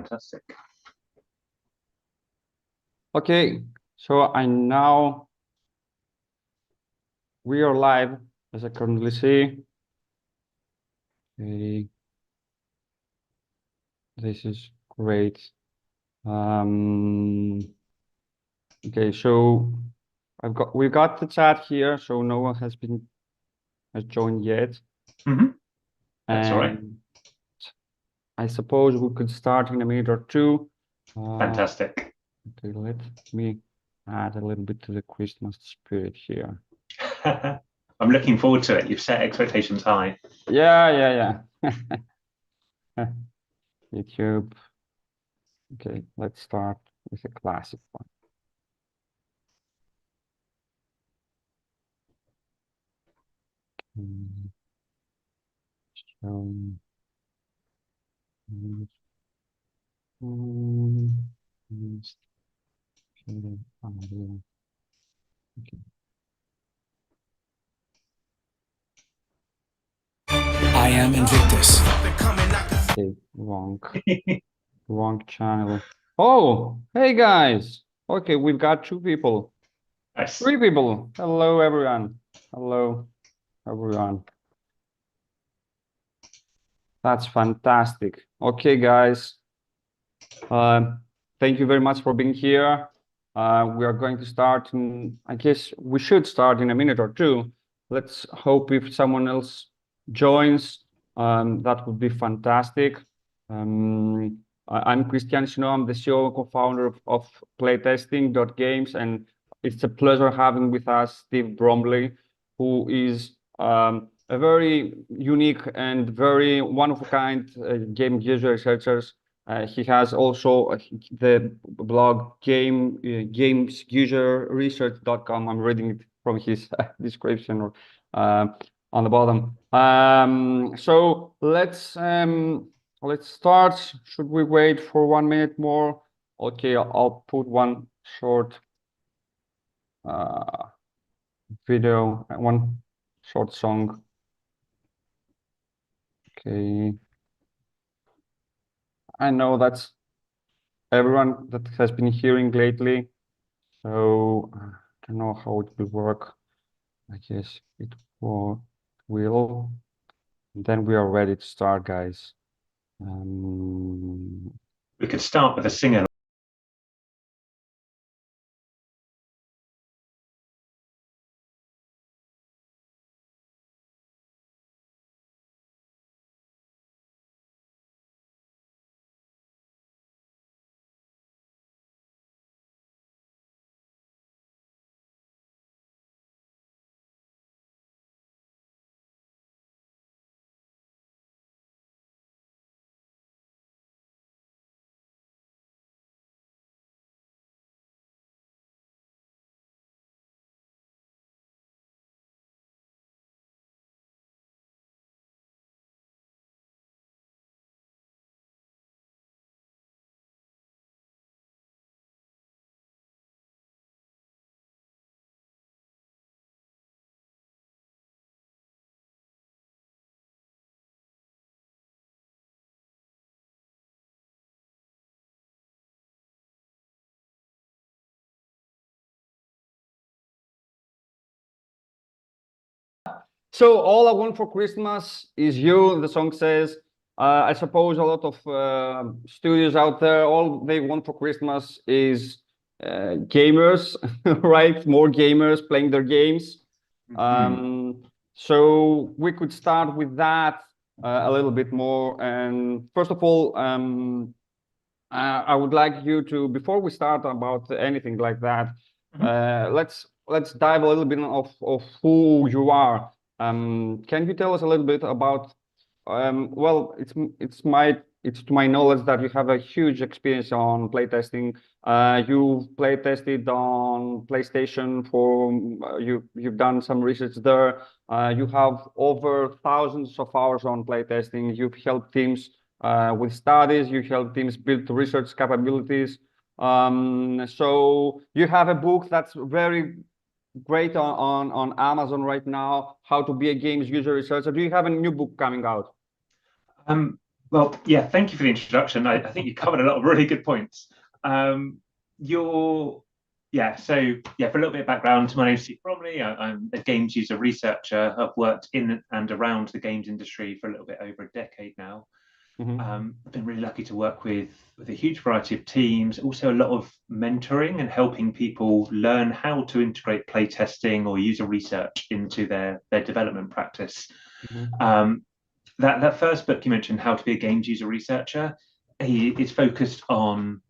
fantastic. Okay, so we are live, as I currently see. Okay, this is great. Okay, so we got the chat here, so no one has joined yet. That's all right. I suppose we could start in a minute or two. Fantastic. Okay, let me add a little bit to the Christmas spirit here. I'm looking forward to it. You've set expectations high. Yeah. YouTube. Okay, let's start with a classic one. Okay. I am Invictus. Okay, wrong channel. Oh, hey guys. Okay, we've got two people. Nice. Three people. Hello, everyone. Hello, everyone. That's fantastic. Okay, guys. Thank you very much for being here. We are going to start I guess we should start in a minute or two. Let's hope if someone else joins, that would be fantastic. I'm Christian Sino. I'm the CEO and co-founder of Playtesting.games, and it's a pleasure having with us Steve Bromley, who is a very unique and very one-of-a-kind game user researcher. He has also the blog gamesuserresearch.com. I'm reading it from his description or on the bottom. So let's start. Should we wait for 1 minute more? Okay, I'll put one short video, one short song. Okay. I know that's everyone that has been hearing lately, so I don't know how it will work. I guess it will. And then we are ready to start, guys. We could start with a singer. So all I want for Christmas is you, the song says. I suppose a lot of studios out there, all they want for Christmas is gamers, right? More gamers playing their games. So we could start with that a little bit more. And first of all, I would like you to, before we start about anything like that, let's dive a little bit of who you are. Can you tell us a little bit about? Well, it's to my knowledge that you have a huge experience on playtesting. You've playtested on PlayStation for you've done some research there. You have over thousands of hours on playtesting. You've helped teams with studies. You help teams build research capabilities. So you have a book that's very great on Amazon right now, How to Be a Games User Researcher. Do you have a new book coming out? Well, yeah, thank you for the introduction. I think you covered a lot of really good points. You're, yeah, so yeah, for a little bit of background, my name is Steve Bromley. I'm a games user researcher. I've worked in and around the games industry for a little bit over a decade now. I've been really lucky to work with a huge variety of teams, also a lot of mentoring and helping people learn how to integrate playtesting or user research into their development practice. Um, that first book you mentioned, How to Be a Games User Researcher, is focused on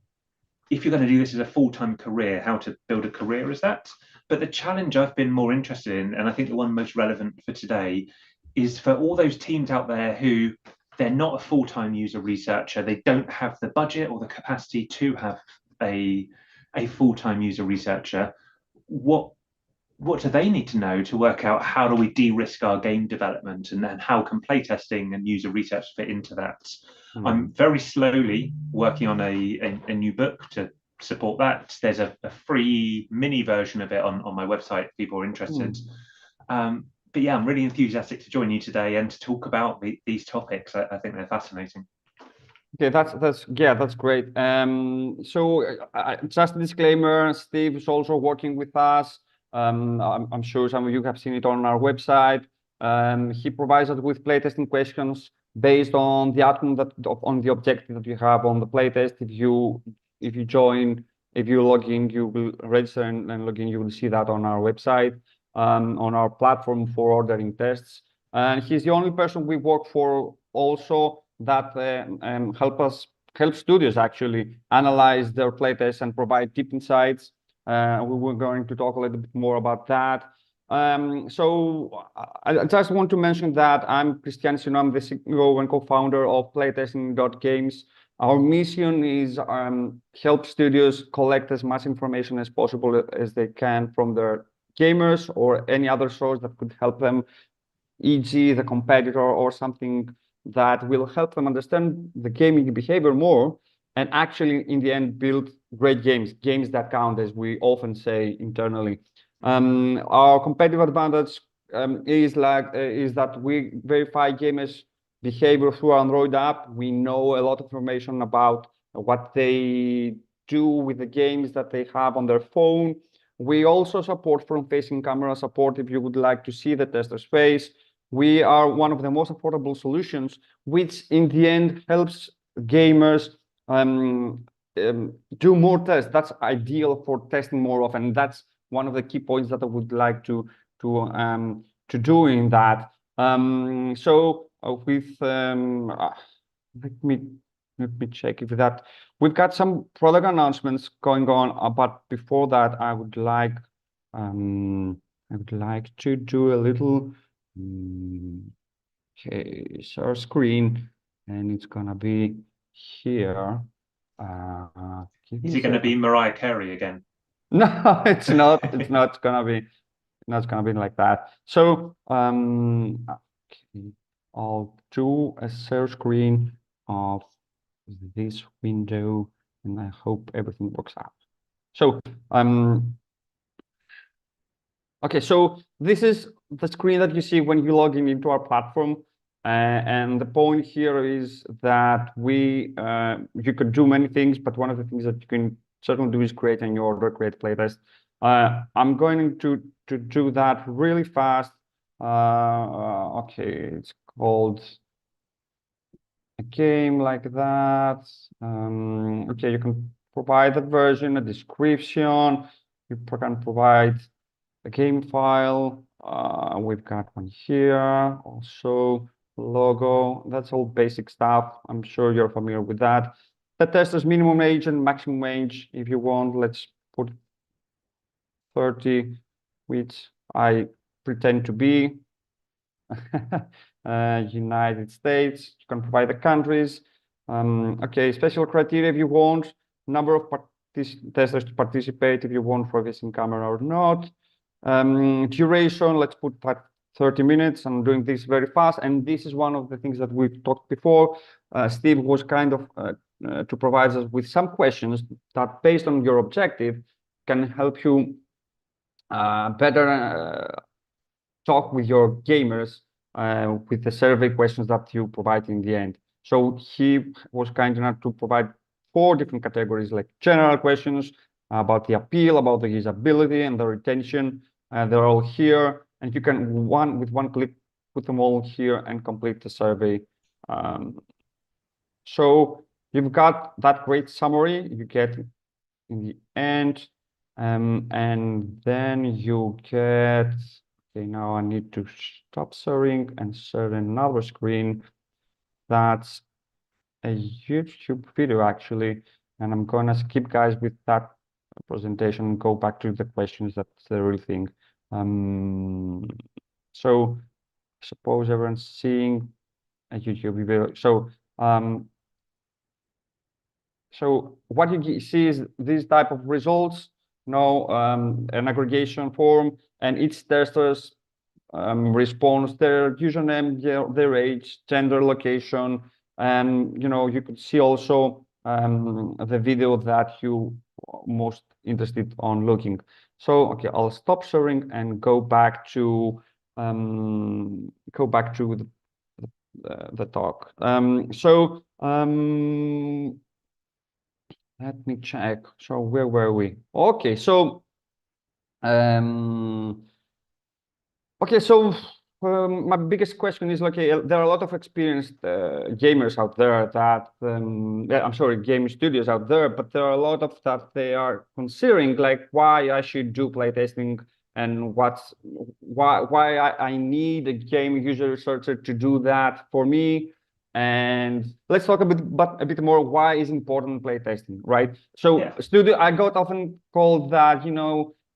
if you're going to do this as a full-time career, how to build a career as that. But the challenge I've been more interested in, and I think the one most relevant for today, is for all those teams out there who they're not a full-time user researcher, they don't have the budget or the capacity to have a full-time user researcher. What do they need to know to work out how do we de-risk our game development, and then how can playtesting and user research fit into that? I'm very slowly working on a new book to support that. There's a free mini version of it on my website if people are interested. But yeah, I'm really enthusiastic to join you today and to talk about these topics. I think they're fascinating. Okay, that's great. So just a disclaimer, Steve is also working with us. I'm sure some of you have seen it on our website. He provides us with playtesting questions based on the outcome on the objective that you have on the playtest. If you join, if you log in, you will register and log in. You will see that on our website, on our platform for ordering tests. And he's the only person we work for also that help studios actually analyze their playtests and provide deep insights. We were going to talk a little bit more about that. So I just want to mention that I'm Christian Sino. I'm the CEO and co-founder of Playtesting.games. Our mission is help studios collect as much information as possible as they can from their gamers or any other source that could help them, e.g. the competitor or something that will help them understand the gaming behavior more and actually in the end build great games that count, as we often say internally. Our competitive advantage is that we verify gamers behavior through our Android app. We know a lot of information about what they do with the games that they have on their phone. We also support front-facing camera support if you would like to see the tester's face. We are one of the most affordable solutions, which in the end helps gamers do more tests. That's ideal for testing more often. That's one of the key points that I would like to do in that. Let me check if that we've got some product announcements going on, but before that, I would like to do a little share screen, and it's gonna be here. Is it going to be Mariah Carey again? No, it's not. It's not gonna be. Not gonna be like that. So okay, I'll do a share screen of this window, and I hope everything works out. So okay, so this is the screen that you see when you log in into our platform. And the point here is that you could do many things, but one of the things that you can certainly do is create a new order, create playtest. I'm going to do that really fast. Okay, it's called a game like that. Okay, you can provide a version, a description. You can provide a game file. We've got one here, also logo. That's all basic stuff. I'm sure you're familiar with that. The tester's minimum age and maximum age, if you want, let's put 30, which I pretend to be. United States. You can provide the countries. Okay, special criteria if you want, number of testers to participate if you want for this in camera or not. Duration, let's put that 30 minutes. I'm doing this very fast, and this is one of the things that we've talked before. Steve was kind of to provide us with some questions that, based on your objective, can help you better talk with your gamers with the survey questions that you provide in the end. So he was kind enough to provide 4 different categories, like general questions about the appeal, about the usability and the retention. They're all here, and you can with one click put them all here and complete the survey. So you've got that great summary you get in the end, and then you get, okay, now I need to stop sharing and share another screen. That's a YouTube video actually, and I'm gonna skip, guys, with that presentation and go back to the questions. That's the real thing. So suppose everyone's seeing a YouTube video. So what you see is these type of results, an aggregation form, and each testers response their username, their age, gender, location, and you could see also the video that you most interested on looking. So okay, I'll stop sharing and go back to the talk. Let me check. So where were we? Okay, so my biggest question is, okay, there are a lot of experienced gamers out there that, I'm sorry, game studios out there, but there are a lot of that they are considering, like why I should do playtesting and why I need a game user researcher to do that for me. And let's talk a bit more why is important playtesting, right? So Yeah. studio, I got often called that,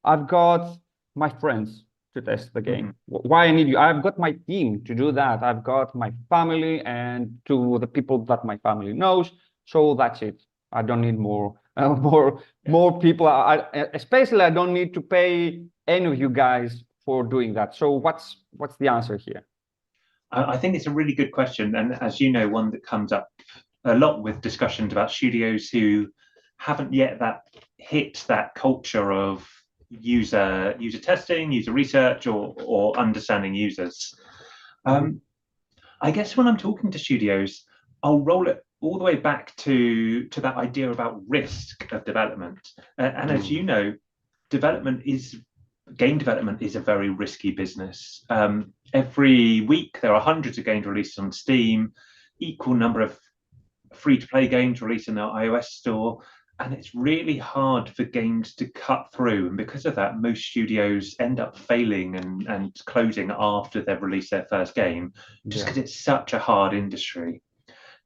I've got my friends to test the game. Why I need you? I've got my team to do that. I've got my family and to the people that my family knows. So that's it. I don't need more people. Especially I don't need to pay any of you guys for doing that. So what's the answer here? I think it's a really good question, and as you know, one that comes up a lot with discussions about studios who haven't yet hit that culture of user testing, user research, or understanding users. I guess when I'm talking to studios, I'll roll it all the way back to that idea about risk of development. And as you know, game development is a very risky business. Every week there are hundreds of games released on Steam, equal number of free-to-play games released in our iOS store, and it's really hard for games to cut through. And because of that, most studios end up failing and closing after they've released their first game, just because it's such a hard industry.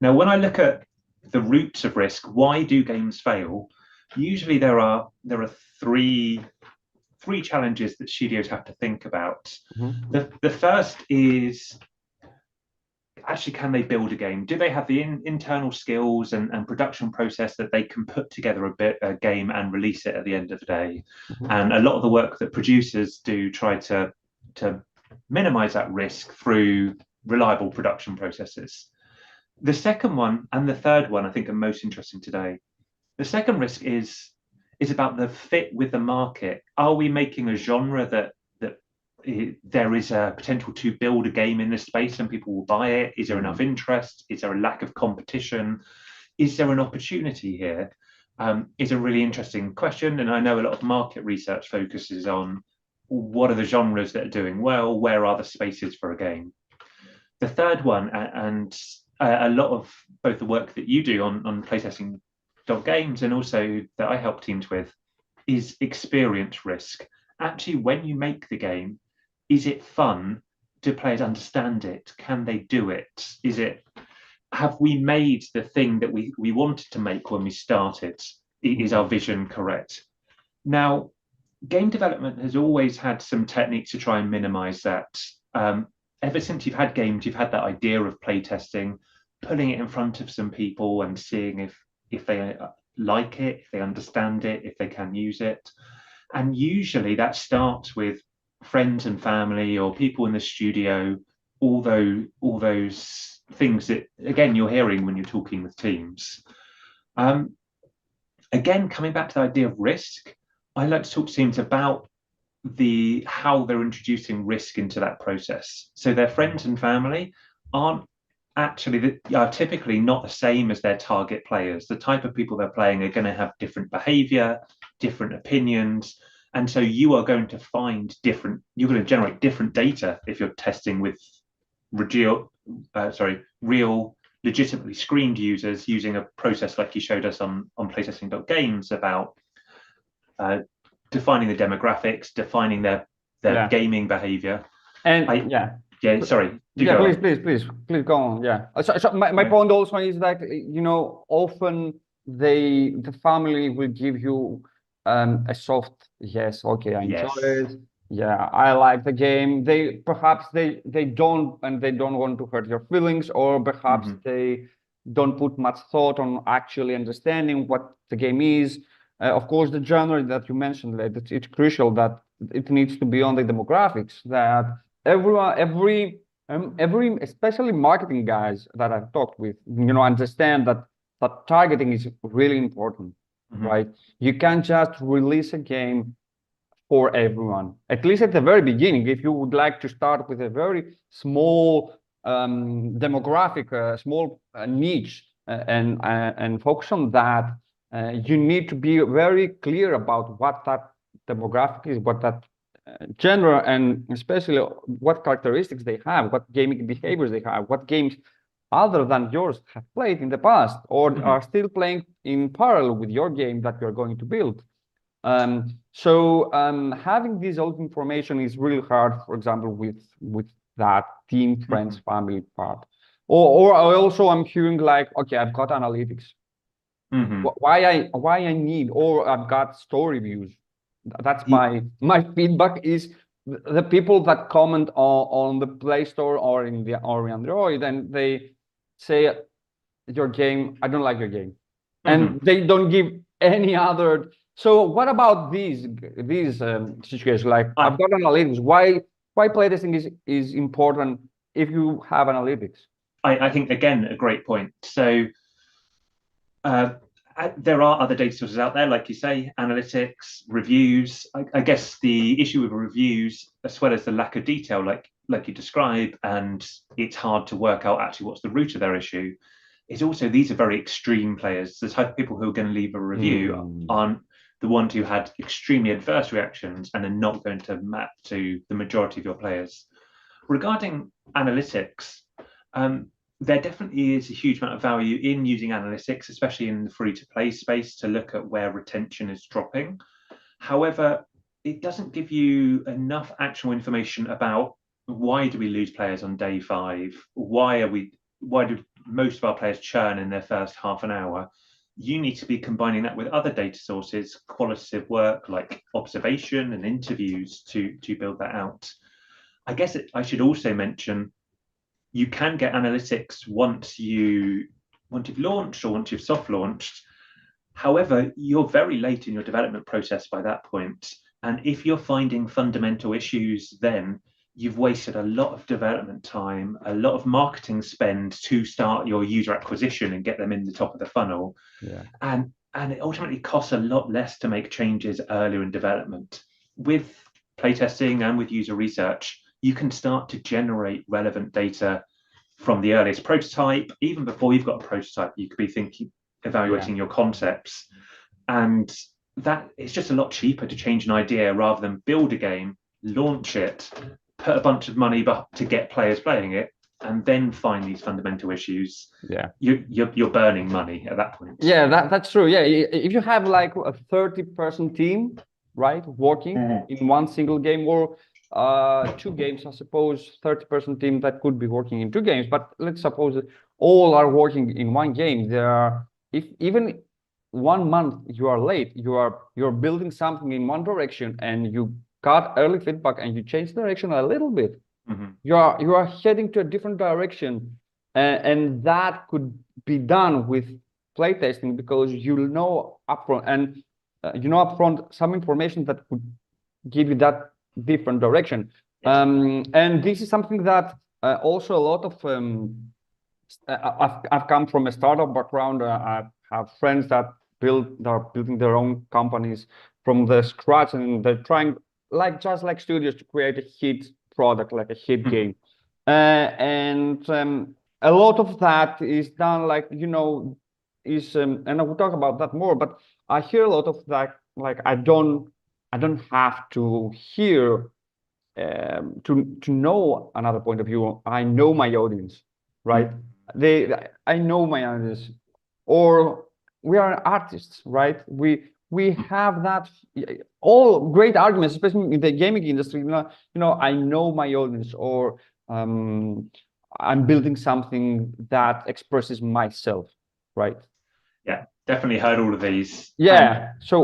Now, when I look at the roots of risk, why do games fail? Usually there are three challenges that studios have to think about. The first is, actually, can they build a game? Do they have the internal skills and production process that they can put together a game and release it at the end of the day? And a lot of the work that producers do try to minimize that risk through reliable production processes. The second one and the third one I think are most interesting today. The second risk is about the fit with the market. Are we making a genre that there is a potential to build a game in this space and people will buy it? Is there enough interest? Is there a lack of competition? Is there an opportunity here? Is a really interesting question. And I know a lot of market research focuses on what are the genres that are doing well? Where are the spaces for a game? The third one, and a lot of both the work that you do on Playtesting.games and also that I help teams with, is experience risk. Actually, when you make the game, is it fun? Do players understand it? Can they do it? Have we made the thing that we wanted to make when we started? Is our vision correct? Now, game development has always had some techniques to try and minimize that. Ever since you've had games, you've had that idea of playtesting, putting it in front of some people and seeing if they like it, if they understand it, if they can use it. And usually that starts with friends and family or people in the studio, all those things that, again, you're hearing when you're talking with teams. Again, coming back to the idea of risk, I like to talk to teams about how they're introducing risk into that process. So their friends and family aren't actually are typically not the same as their target players. The type of people they're playing are going to have different behavior, different opinions. And so you are going to find you're going to generate different data if you're testing with real, legitimately screened users using a process like you showed us on Playtesting.games about defining the demographics, defining their gaming behavior. And sorry. Please go on. Yeah. So my point also is that, you know, often the family will give you a soft yes, okay, I enjoy it. Yeah, I like the game. They don't want to hurt your feelings, or perhaps they don't put much thought on actually understanding what the game is. Of course, the genre that you mentioned, it's crucial that it needs to be on the demographics, that every especially marketing guys that I've talked with, you know, understand that targeting is really important, right? You can't just release a game for everyone, at least at the very beginning. If you would like to start with a very small demographic, small niche, and focus on that, you need to be very clear about what that demographic is, what that genre, and especially what characteristics they have, what gaming behaviors they have, what games other than yours have played in the past, or are still playing in parallel with your game that you're going to build. So having this old information is really hard, for example, with that team, friends, family part. Or also I'm hearing like, okay, I've got analytics. Why I need, or I've got story views. That's my feedback is the people that comment on the Play Store or in Android, and they say your game, I don't like your game, and they don't give any other. So what about these situations? Like I've got analytics. Why playtesting is important if you have analytics? I think again a great point. So there are other data sources out there, like you say, analytics, reviews. I guess the issue with reviews, as well as the lack of detail, like you describe, and it's hard to work out actually what's the root of their issue, is also these are very extreme players. The type of people who are going to leave a review aren't the ones who had extremely adverse reactions and are not going to map to the majority of your players. Regarding analytics, there definitely is a huge amount of value in using analytics, especially in the free-to-play space, to look at where retention is dropping. However, it doesn't give you enough actual information about why do we lose players on day 5? Why do most of our players churn in their first half an hour? You need to be combining that with other data sources, qualitative work like observation and interviews to build that out. I guess I should also mention you can get analytics once you've launched or once you've soft launched. However, you're very late in your development process by that point. And if you're finding fundamental issues, then you've wasted a lot of development time, a lot of marketing spend to start your user acquisition and get them in the top of the funnel. And it ultimately costs a lot less to make changes earlier in development. With playtesting and with user research, you can start to generate relevant data from the earliest prototype. Even before you've got a prototype, you could be evaluating your concepts. And that it's just a lot cheaper to change an idea rather than build a game, launch it, put a bunch of money to get players playing it, and then find these fundamental issues. You're burning money at that point. That's true. If you have like a 30-person team, right, working in one single game, or 2 games, I suppose 30-person team that could be working in 2 games, but let's suppose that all are working in one game. If even 1 month you are late, you're building something in one direction and you got early feedback and you change direction a little bit, you are heading to a different direction, and that could be done with playtesting, because you'll know upfront, and some information that could give you that different direction. And this is something that also a lot of I've come from a startup background. I have friends that are building their own companies from the scratch, and they're trying just like studios to create a hit product, like a hit game. And a lot of that is done like, you know, is and I will talk about that more, but I hear a lot of that, like I don't have to hear to know another point of view. I know my audience, right? I know my audience, or we are artists, right? We have that all great arguments, especially in the gaming industry. I know my audience, or I'm building something that expresses myself, right? Yeah, definitely heard all of these. Yeah. So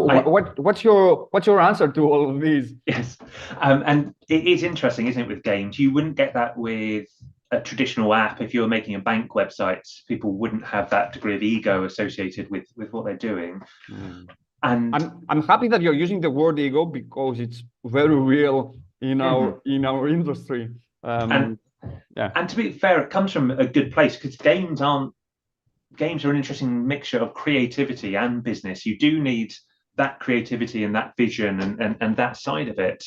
what's your answer to all of these? Yes, and it is interesting, isn't it, with games? You wouldn't get that with a traditional app. If you were making a bank website, people wouldn't have that degree of ego associated with what they're doing. And I'm happy that you're using the word ego, because it's very real in our industry. And to be fair, it comes from a good place, because games are an interesting mixture of creativity and business. You do need that creativity and that vision and that side of it,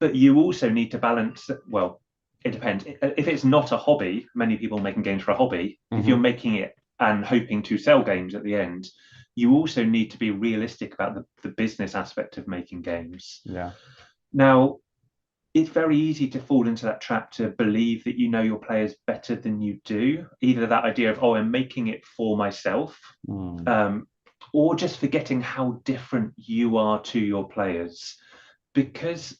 but you also need to balance. Well, it depends. If it's not a hobby, many people making games for a hobby, if you're making it and hoping to sell games at the end, you also need to be realistic about the business aspect of making games. Now, it's very easy to fall into that trap to believe that you know your players better than you do. Either that idea of, oh, I'm making it for myself, or just forgetting how different you are to your players. Because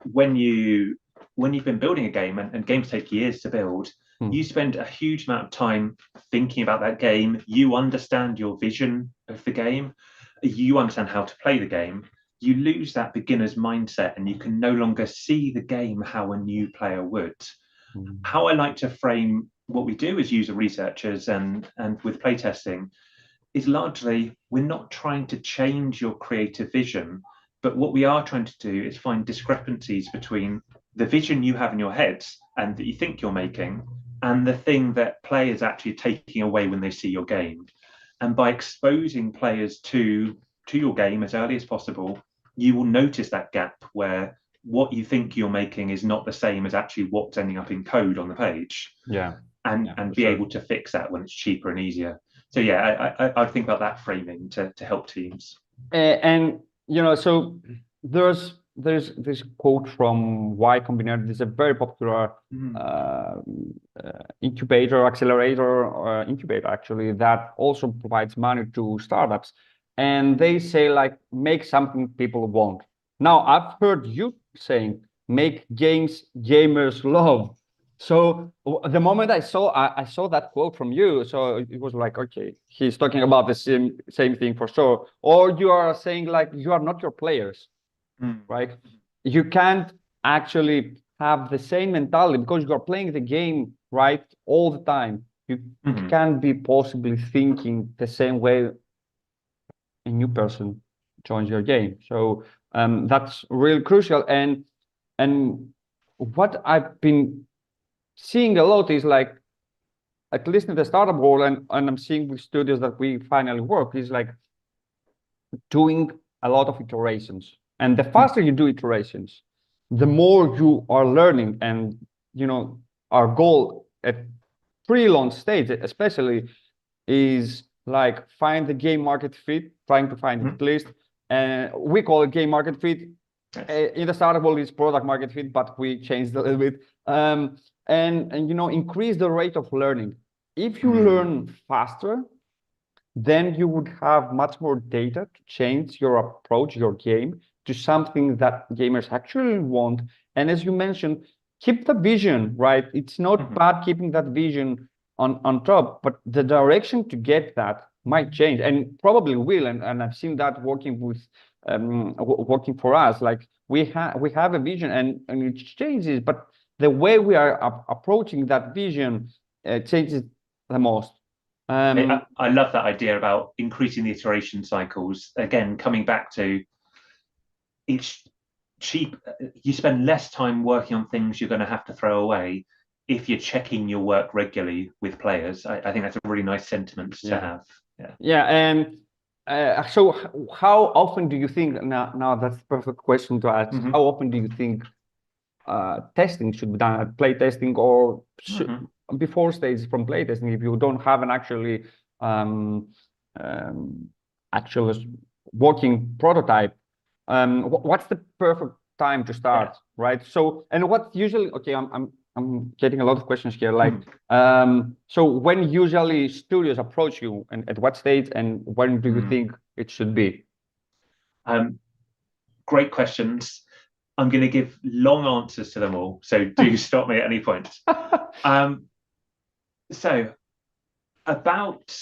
when you've been building a game, and games take years to build, you spend a huge amount of time thinking about that game. You understand your vision of the game. You understand how to play the game. You lose that beginner's mindset, and you can no longer see the game how a new player would. How I like to frame what we do as user researchers and with playtesting is largely, we're not trying to change your creative vision, but what we are trying to do is find discrepancies between the vision you have in your heads and that you think you're making, and the thing that players actually are taking away when they see your game. And by exposing players to your game as early as possible, you will notice that gap where what you think you're making is not the same as actually what's ending up in code on the page. And be able to fix that when it's cheaper and easier. So I think about that framing to help teams. And so there's this quote from Y Combinator. This is a very popular incubator actually, that also provides money to startups. And they say, like, make something people want. Now, I've heard you saying, make games gamers love. So the moment I saw that quote from you, so it was like, okay, he's talking about the same thing for sure. Or you are saying, like, you are not your players, right? You can't actually have the same mentality because you are playing the game, right, all the time. You can't be possibly thinking the same way a new person joins your game. So that's really crucial. And what I've been seeing a lot is, like, at least in the startup world, and I'm seeing with studios that we finally work, is like doing a lot of iterations. And the faster you do iterations, the more you are learning. And our goal at pre-launch stage especially is, like, find the game market fit, trying to find it at least. And we call it game market fit. In the startup world, it's product market fit, but we changed a little bit. And increase the rate of learning. If you learn faster, then you would have much more data to change your approach, your game, to something that gamers actually want. And as you mentioned, keep the vision, right? It's not bad keeping that vision on top, but the direction to get that might change, and probably will. And I've seen that working for us. Like, we have a vision, and it changes, but the way we are approaching that vision changes the most. I love that idea about increasing the iteration cycles. Again, coming back to, it's cheap. You spend less time working on things you're going to have to throw away if you're checking your work regularly with players. I think that's a really nice sentiment to have. And so how often do you think, now that's the perfect question to ask, how often do you think testing should be done, play testing, or before stages from playtesting, if you don't have an actually actual working prototype, what's the perfect time to start, right? So, and what usually, okay, I'm getting a lot of questions here. Like, so when usually studios approach you, and at what stage, and when do you think it should be? Great questions. I'm going to give long answers to them all, so do stop me at any point. So, about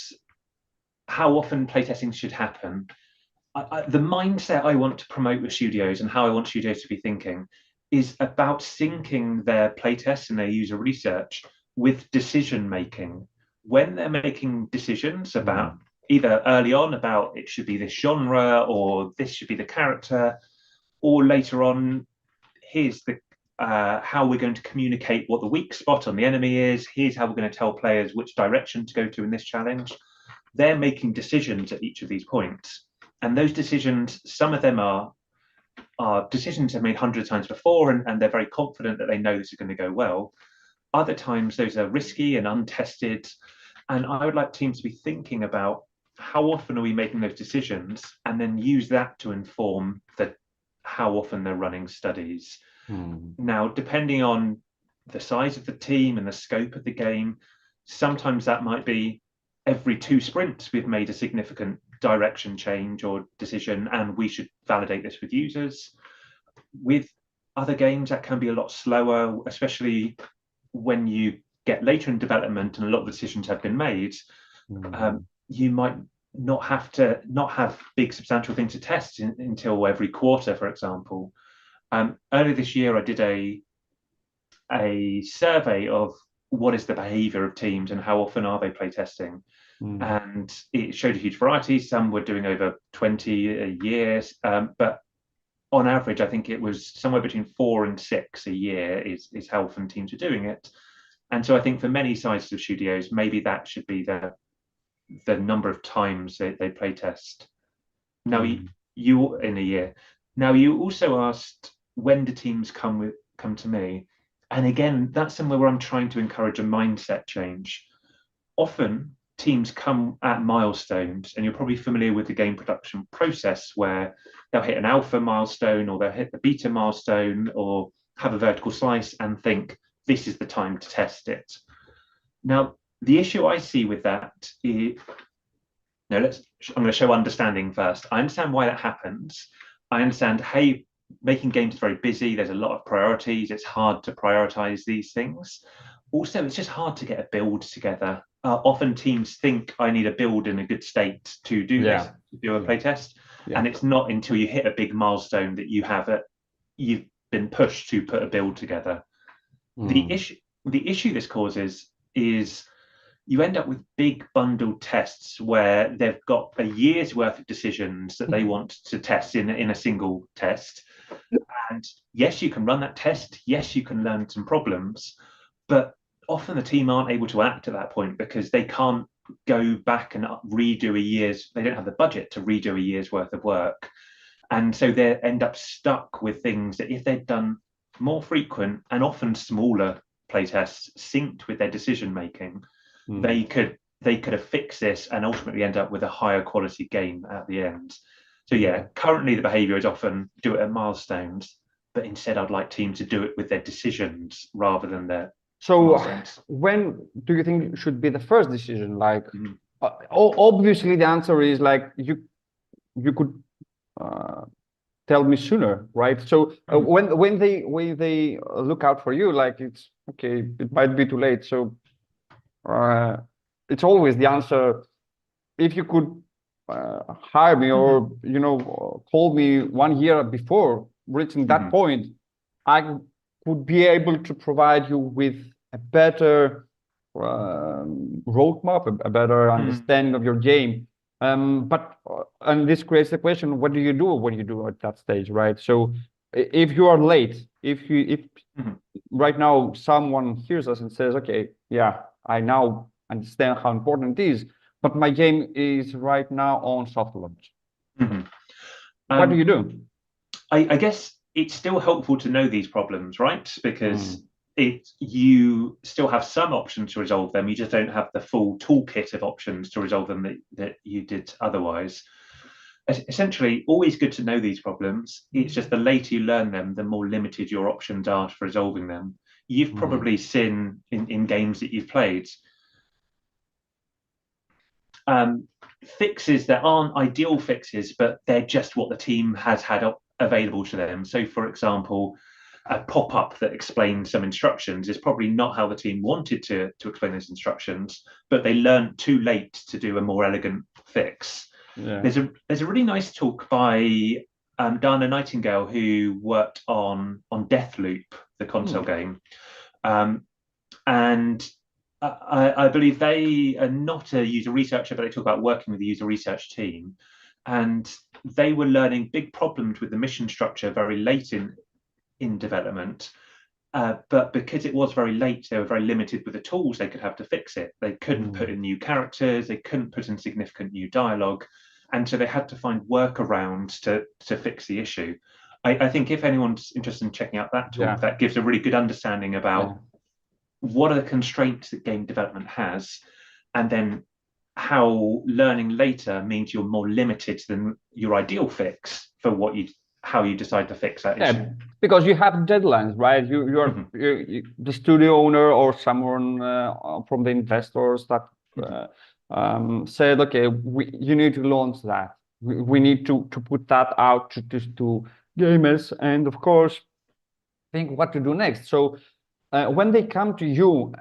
how often playtesting should happen, the mindset I want to promote with studios and how I want studios to be thinking is about syncing their playtests and their user research with decision making. When they're making decisions about either early on about it should be this genre or this should be the character, or later on, here's the how we're going to communicate what the weak spot on the enemy is, here's how we're going to tell players which direction to go to in this challenge. They're making decisions at each of these points. And those decisions, some of them are decisions they've made hundreds of times before, and they're very confident that they know this is going to go well. Other times, those are risky and untested. And I would like teams to be thinking about how often are we making those decisions, and then use that to inform how often they're running studies. Now, depending on the size of the team and the scope of the game, sometimes that might be every 2 sprints we've made a significant direction change or decision, and we should validate this with users. With other games, that can be a lot slower, especially when you get later in development and a lot of decisions have been made. You might not have big substantial things to test until every quarter, for example. Earlier this year, I did a survey of what is the behavior of teams and how often are they playtesting. And it showed a huge variety. Some were doing over 20 a year, but on average, I think it was somewhere between 4 and 6 a year is how often teams are doing it. And so I think for many sizes of studios, maybe that should be the number of times they playtest. Now, you in a year. Now, you also asked, when do teams come to me? And again, that's somewhere where I'm trying to encourage a mindset change. Often teams come at milestones, and you're probably familiar with the game production process, where they'll hit an alpha milestone, or they'll hit the beta milestone, or have a vertical slice and think this is the time to test it. Now, the issue I see with that is, I'm going to show understanding first. I understand why that happens. I understand, hey, making games is very busy. There's a lot of priorities. It's hard to prioritize these things. Also, it's just hard to get a build together. Often teams think I need a build in a good state to do this, to do a playtest. And it's not until you hit a big milestone that you've been pushed to put a build together. The issue this causes is you end up with big bundled tests where they've got a year's worth of decisions that they want to test in a single test. And yes, you can run that test. Yes, you can learn some problems, but often the team aren't able to act at that point because they can't go back and they don't have the budget to redo a year's worth of work. And so they end up stuck with things that if they'd done more frequent and often smaller playtests synced with their decision making, they could have fixed this and ultimately end up with a higher quality game at the end. So yeah, currently the behavior is often do it at milestones, but instead I'd like teams to do it with their decisions rather than their milestones. When do you think should be the first decision? Like, obviously the answer is like you could tell me sooner, right? So when they look out for you, like it's okay, it might be too late. So it's always the answer. If you could hire me or call me 1 year before reaching that point, I could be able to provide you with a better roadmap, a better understanding of your game. But this creates the question: what do you do when you do at that stage, right? So if you are late, if right now someone hears us and says, okay, yeah, I now understand how important it is, but my game is right now on soft launch. What do you do? I guess it's still helpful to know these problems, right? Because you still have some options to resolve them. You just don't have the full toolkit of options to resolve them that you did otherwise. Essentially, always good to know these problems. It's just the later you learn them, the more limited your options are for resolving them. You've probably seen in games that you've played fixes that aren't ideal fixes, but they're just what the team has had available to them. So, for example, a pop-up that explains some instructions is probably not how the team wanted to explain those instructions, but they learned too late to do a more elegant fix. Yeah. There's a really nice talk by Dana Nightingale, who worked on Deathloop, the console game, and I believe they are not a user researcher, but they talk about working with the user research team, and they were learning big problems with the mission structure very late in development. But because it was very late, they were very limited with the tools they could have to fix it. They couldn't put in new characters, they couldn't put in significant new dialogue, and so they had to find workarounds to fix the issue. I think if anyone's interested in checking out that talk, that gives a really good understanding about what are the constraints that game development has, and then how learning later means you're more limited than your ideal fix for how you decide to fix that issue. Because you have deadlines, right? You're the studio owner or someone from the investors that said, okay, you need to launch that. We need to put that out to gamers, and of course, think what to do next. So when they come to you,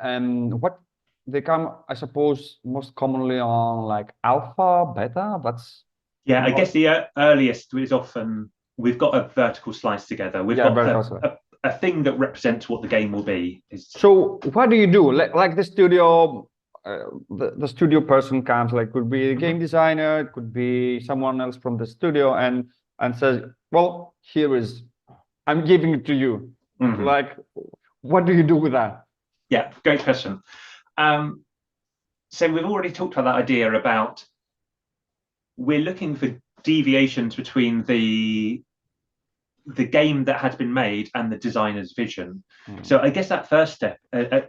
what they come, I suppose, most commonly on like alpha, beta. I guess the earliest is often we've got a vertical slice together. We've got a thing that represents what the game will be. So what do you do? Like the studio, the studio person comes, like could be a game designer, it could be someone else from the studio, and says, well, I'm giving it to you. Like, what do you do with that? Yeah, great question. So we've already talked about that idea about we're looking for deviations between the game that has been made and the designer's vision. So I guess that first step,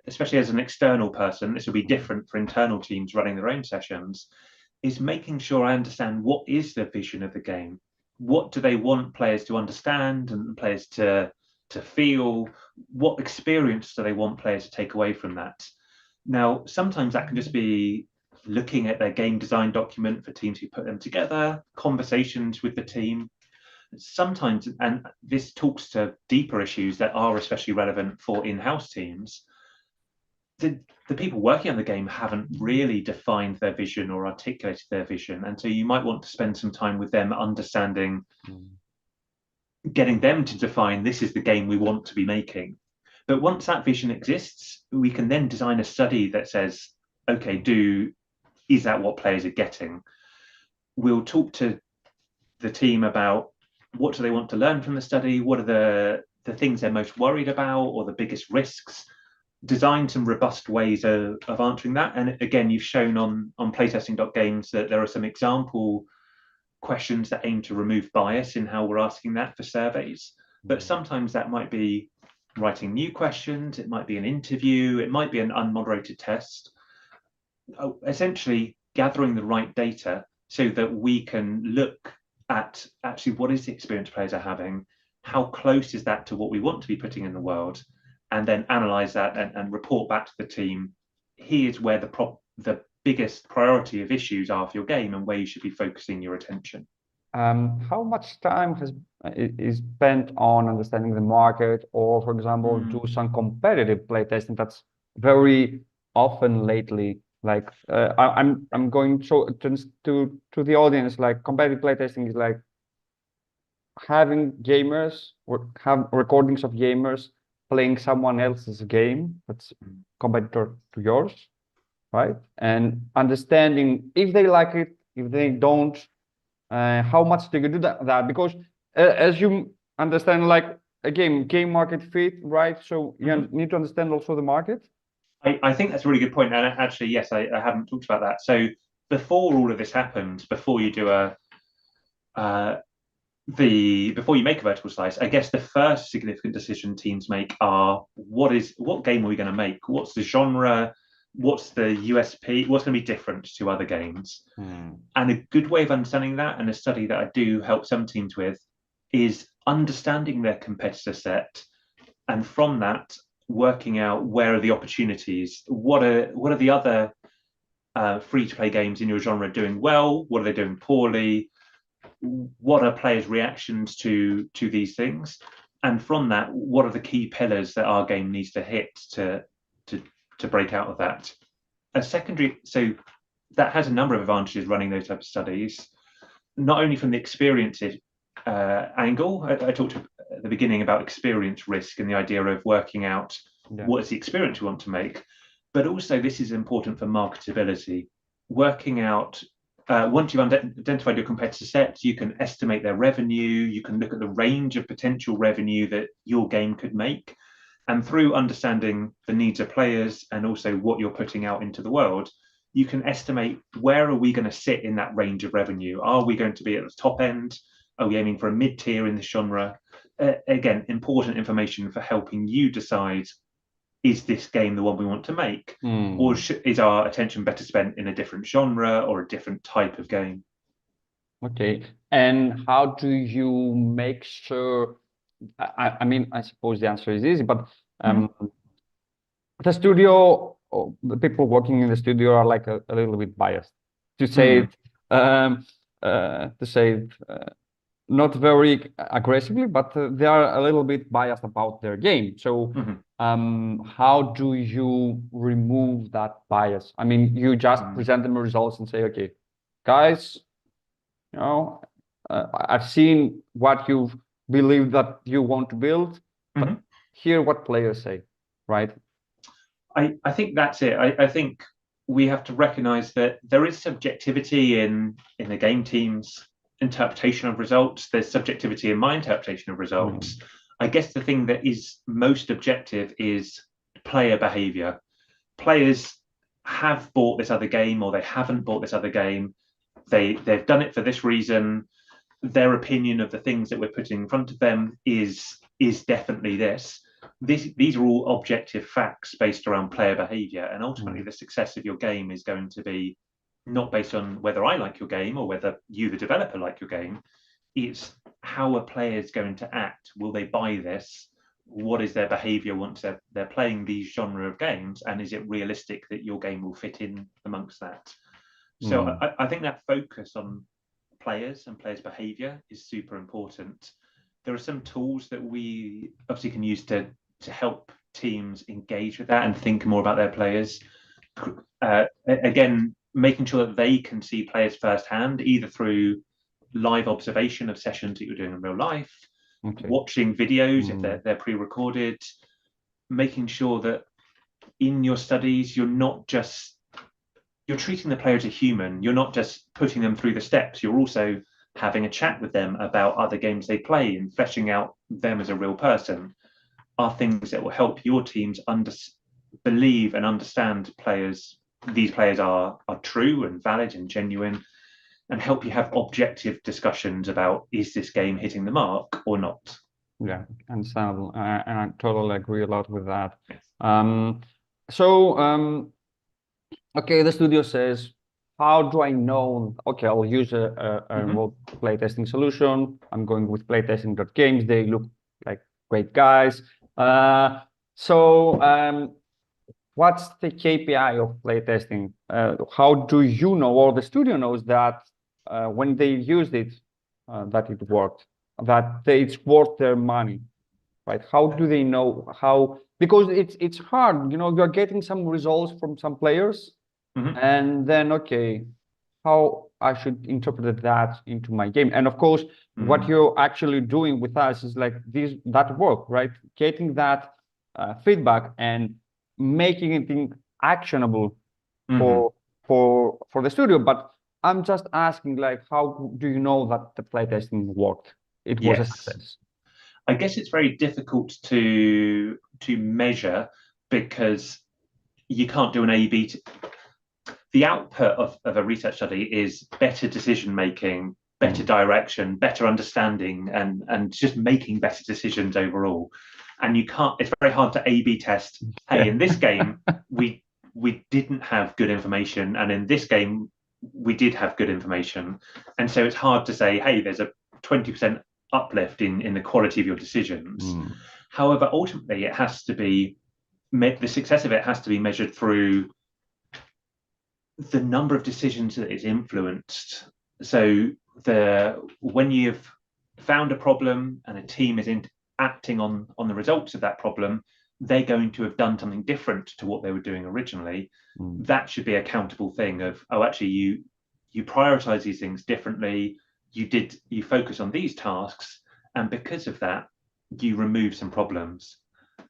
especially as an external person, this will be different for internal teams running their own sessions, is making sure I understand what is the vision of the game. What do they want players to understand and players to feel? What experience do they want players to take away from that? Now, sometimes that can just be looking at their game design document for teams who put them together, conversations with the team. Sometimes, and this talks to deeper issues that are especially relevant for in-house teams, the people working on the game haven't really defined their vision or articulated their vision. And so you might want to spend some time with them understanding, getting them to define this is the game we want to be making. But once that vision exists, we can then design a study that says, okay, is that what players are getting? We'll talk to the team about what do they want to learn from the study, what are the things they're most worried about or the biggest risks, design some robust ways of answering that. And again, you've shown on Playtesting.games that there are some example questions that aim to remove bias in how we're asking that for surveys. But sometimes that might be writing new questions, it might be an interview, it might be an unmoderated test. Essentially gathering the right data so that we can look at actually what is the experience players are having, how close is that to what we want to be putting in the world, and then analyze that and report back to the team. Here's where the biggest priority of issues are for your game and where you should be focusing your attention. How much time is spent on understanding the market, or, for example, do some competitive playtesting? That's very often lately. Like I'm going to the audience. Like competitive playtesting is like having gamers or have recordings of gamers playing someone else's game that's competitor to yours, right? And understanding if they like it, if they don't. How much do you do that? Because as you understand, like a game market fit, right? So you need to understand also the market. I think that's a really good point. And actually, yes, I haven't talked about that. So before all of this happened, before you do before you make a vertical slice, I guess the first significant decision teams make are what game are we going to make? What's the genre? What's the USP? What's going to be different to other games? And a good way of understanding that, and a study that I do help some teams with, is understanding their competitor set, and from that working out where are the opportunities. What are the other free-to-play games in your genre doing well? What are they doing poorly? What are players' reactions to these things? And from that, what are the key pillars that our game needs to hit to break out of that? So that has a number of advantages running those type of studies, not only from the experience angle. I talked at the beginning about experience risk and the idea of working out what is the experience you want to make, but also this is important for marketability. Working out, once you've identified your competitor set, you can estimate their revenue, you can look at the range of potential revenue that your game could make. And through understanding the needs of players and also what you're putting out into the world, you can estimate where are we going to sit in that range of revenue. Are we going to be at the top end? Are we aiming for a mid-tier in this genre? Again, important information for helping you decide, is this game the one we want to make? Or is our attention better spent in a different genre or a different type of game? Okay. And how do you make sure, I mean, I suppose the answer is easy, but the studio, or the people working in the studio are like a little bit biased, to say it, not very aggressively, but they are a little bit biased about their game. So how do you remove that bias? I mean, you just present them results and say, okay, guys, you know, I've seen what you believe that you want to build, but hear what players say, right? I think that's it. I think we have to recognize that there is subjectivity in the game team's interpretation of results. There's subjectivity in my interpretation of results. I guess the thing that is most objective is player behavior. Players have bought this other game or they haven't bought this other game. They've done it for this reason. Their opinion of the things that we're putting in front of them is definitely this. These are all objective facts based around player behavior, and ultimately the success of your game is going to be not based on whether I like your game or whether you, the developer, like your game. It's how are players going to act? Will they buy this? What is their behavior once they're playing these genre of games? And is it realistic that your game will fit in amongst that? So I think that focus on players and players' behavior is super important. There are some tools that we obviously can use to help teams engage with that and think more about their players. Again, making sure that they can see players firsthand, either through live observation of sessions that you're doing in real life, watching videos if they're pre-recorded, making sure that in your studies you're treating the player as a human. You're not just putting them through the steps. You're also having a chat with them about other games they play and fleshing out them as a real person. Are things that will help your teams believe and understand players. These players are true and valid and genuine, and help you have objective discussions about, is this game hitting the mark or not? Yeah, understandable. And I totally agree a lot with that. Yes. Okay, the studio says, how do I know? Okay, I'll use a remote playtesting solution. I'm going with Playtesting.games. They look like great guys. What's the KPI of playtesting? How do you know, or the studio knows that when they used it, that it worked, that it's worth their money, right? How do they know how? Because it's hard, you know, you're getting some results from some players, and then, okay, how I should interpret that into my game. And of course, what you're actually doing with us is like that work, right? Getting that feedback and making it actionable for the studio. But I'm just asking, like, how do you know that the playtesting worked? It was a success. I guess it's very difficult to measure because you can't do an A/B. The output of a research study is better decision making better direction, better understanding, and just making better decisions overall. And it's very hard to A/B test. Hey, in this game, we didn't have good information, and in this game, we did have good information. And so it's hard to say, hey, there's a 20% uplift in the quality of your decisions. However, ultimately, it has to be the success of it has to be measured through the number of decisions that it's influenced. So when you've found a problem and a team is acting on the results of that problem, they're going to have done something different to what they were doing originally. That should be a countable thing of, oh, actually you prioritize these things differently. You focus on these tasks, and because of that, you remove some problems.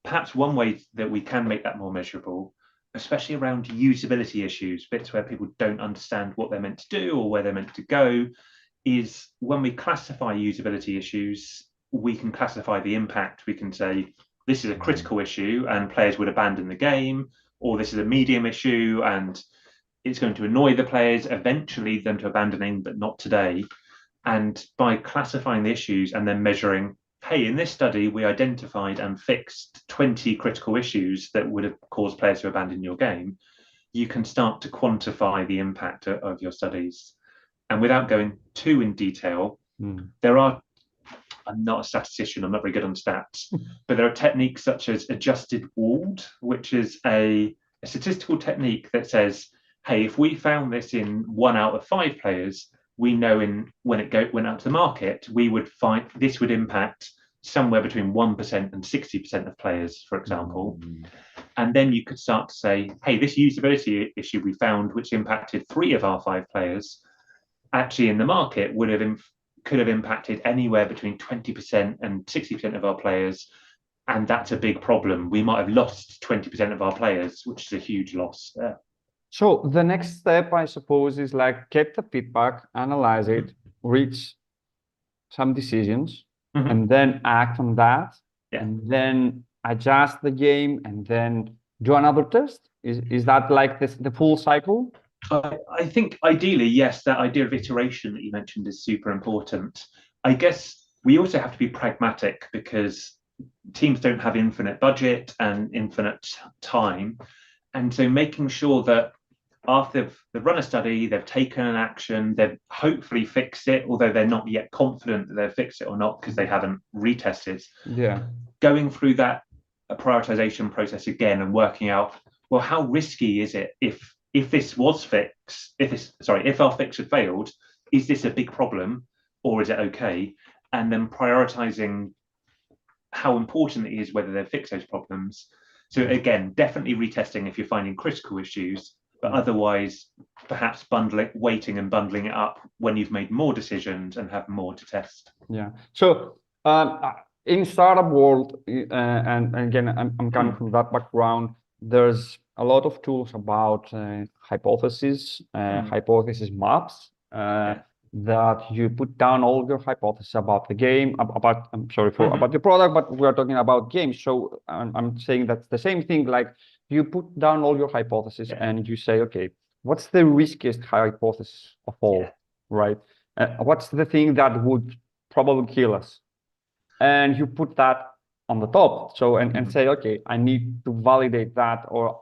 Perhaps one way that we can make that more measurable, especially around usability issues, bits where people don't understand what they're meant to do or where they're meant to go, is when we classify usability issues, we can classify the impact. We can say, this is a critical issue and players would abandon the game, or this is a medium issue and it's going to annoy the players, eventually them to abandoning, but not today. And by classifying the issues and then measuring, hey, in this study, we identified and fixed 20 critical issues that would have caused players to abandon your game, you can start to quantify the impact of your studies. And without going too in detail, I'm not a statistician, I'm not very good on stats, but there are techniques such as adjusted walled, which is a statistical technique that says, hey, if we found this in 1 out of 5 players, we know when it went out to the market, we would find this would impact somewhere between 1% and 60% of players, for example. And then you could start to say, hey, this usability issue we found, which impacted 3 of our 5 players, actually in the market could have impacted anywhere between 20% and 60% of our players. And that's a big problem. We might have lost 20% of our players, which is a huge loss there. So the next step, I suppose, is like get the feedback, analyze it, reach some decisions, and then act on that, and then adjust the game, and then do another test. Is that like the full cycle? I think ideally, yes, that idea of iteration that you mentioned is super important. I guess we also have to be pragmatic because teams don't have infinite budget and infinite time. And so making sure that after they've run a study, they've taken an action, they've hopefully fixed it, although they're not yet confident that they've fixed it or not because they haven't retested. Going through that prioritization process again and working out, well, how risky is it if this was fixed, if our fix had failed, is this a big problem or is it okay? And then prioritizing how important it is whether they fix those problems. So again, definitely retesting if you're finding critical issues, but otherwise perhaps waiting and bundling it up when you've made more decisions and have more to test. Yeah. So in startup world, and again, I'm coming from that background, there's a lot of tools about hypothesis maps that you put down all your hypotheses about the game, about your product, but we're talking about games. So I'm saying that's the same thing. Like you put down all your hypotheses and you say, okay, what's the riskiest hypothesis of all, right? What's the thing that would probably kill us? And you put that on the top. So and say, okay, I need to validate that or